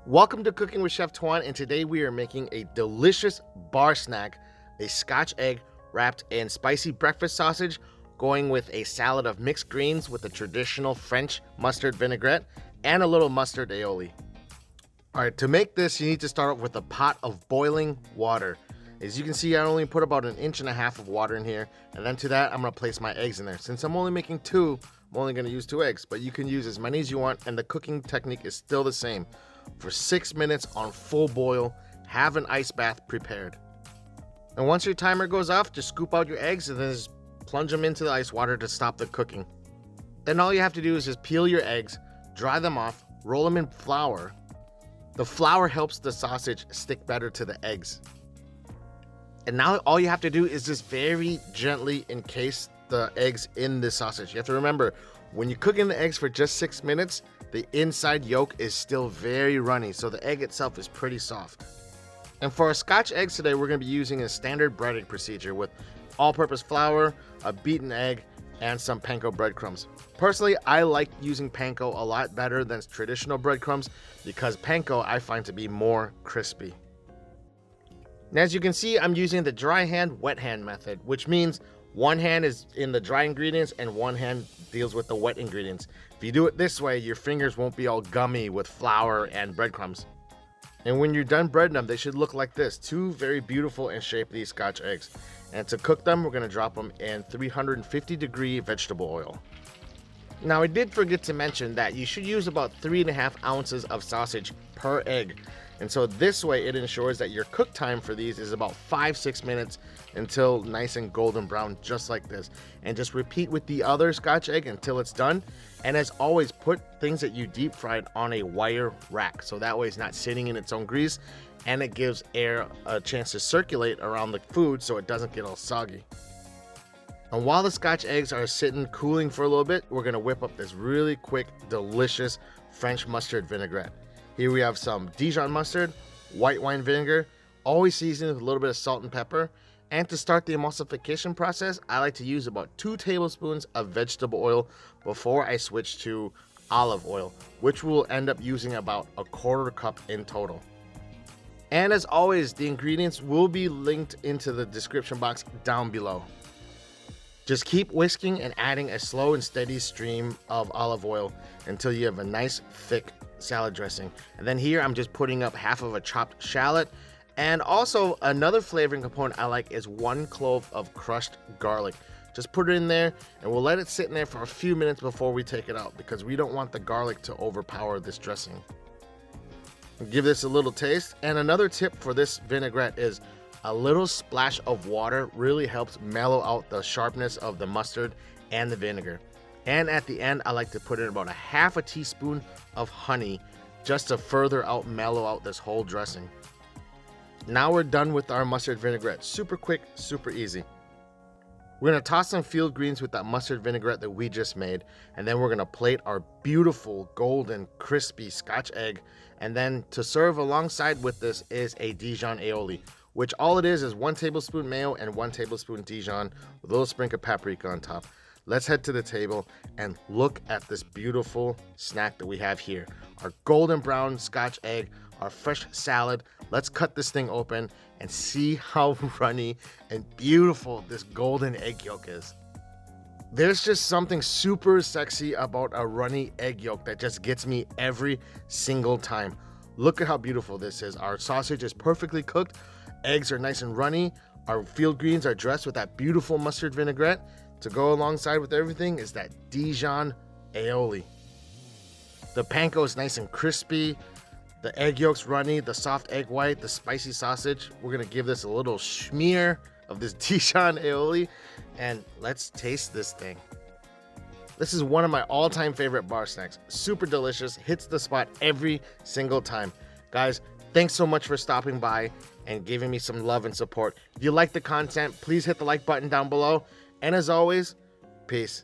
Welcome to Cooking with Chef Tuan, and today we are making a delicious bar snack, a Scotch egg wrapped in spicy breakfast sausage, going with a salad of mixed greens with a traditional French mustard vinaigrette and a little mustard aioli. Alright, to make this you need to start off with a pot of boiling water. As you can see, I only put about 1.5 inches of water in here, and then to that I'm going to place my eggs in there. Since I'm only making 2, I'm only going to use 2 eggs, but you can use as many as you want, and the cooking technique is still the same. For 6 minutes on full boil, have an ice bath prepared. And once your timer goes off, just scoop out your eggs and then just plunge them into the ice water to stop the cooking. Then all you have to do is just peel your eggs, dry them off, roll them in flour. The flour helps the sausage stick better to the eggs. And now all you have to do is just very gently encase the eggs in the sausage. You have to remember, when you're cooking the eggs for just 6 minutes, the inside yolk is still very runny, so the egg itself is pretty soft. And for our Scotch eggs today, we're going to be using a standard breading procedure with all-purpose flour, a beaten egg, and some panko breadcrumbs. Personally, I like using panko a lot better than traditional breadcrumbs because panko I find to be more crispy. And as you can see, I'm using the dry hand, wet hand method, which means one hand is in the dry ingredients and one hand deals with the wet ingredients. If you do it this way, your fingers won't be all gummy with flour and breadcrumbs. And when you're done breading them, they should look like this. 2 very beautiful and shapely Scotch eggs. And to cook them, we're going to drop them in 350-degree vegetable oil. Now, I did forget to mention that you should use about 3.5 ounces of sausage per egg. And so this way it ensures that your cook time for these is about 5-6 minutes until nice and golden brown, just like this. And just repeat with the other Scotch egg until it's done. And as always, put things that you deep fried on a wire rack, so that way it's not sitting in its own grease, and it gives air a chance to circulate around the food so it doesn't get all soggy. And while the Scotch eggs are sitting cooling for a little bit, we're going to whip up this really quick, delicious French mustard vinaigrette. Here we have some Dijon mustard, white wine vinegar, always seasoned with a little bit of salt and pepper. And to start the emulsification process, I like to use about 2 tablespoons of vegetable oil before I switch to olive oil, which we'll end up using about 1/4 cup in total. And as always, the ingredients will be linked into the description box down below. Just keep whisking and adding a slow and steady stream of olive oil until you have a nice thick salad dressing. And then here I'm just putting up half of a chopped shallot. And also another flavoring component I like is 1 clove of crushed garlic. Just put it in there and we'll let it sit in there for a few minutes before we take it out because we don't want the garlic to overpower this dressing. Give this a little taste. And another tip for this vinaigrette is a little splash of water really helps mellow out the sharpness of the mustard and the vinegar. And at the end, I like to put in about 1/2 teaspoon of honey just to further mellow out this whole dressing. Now we're done with our mustard vinaigrette. Super quick, super easy. We're going to toss some field greens with that mustard vinaigrette that we just made. And then we're going to plate our beautiful golden crispy Scotch egg. And then to serve alongside with this is a Dijon aioli, which all it is 1 tablespoon mayo and 1 tablespoon Dijon with a little sprinkle of paprika on top. Let's head to the table and look at this beautiful snack that we have here. Our golden brown Scotch egg, our fresh salad. Let's cut this thing open and see how runny and beautiful this golden egg yolk is. There's just something super sexy about a runny egg yolk that just gets me every single time. Look at how beautiful this is. Our sausage is perfectly cooked. Eggs are nice and runny. Our field greens are dressed with that beautiful mustard vinaigrette. To go alongside with everything is that Dijon aioli. The panko is nice and crispy. The egg yolk's runny, the soft egg white, the spicy sausage. We're gonna give this a little smear of this Dijon aioli, and let's taste this thing. This is one of my all-time favorite bar snacks. Super delicious, hits the spot every single time. Guys, thanks so much for stopping by and giving me some love and support. If you like the content, please hit the like button down below. And as always, peace.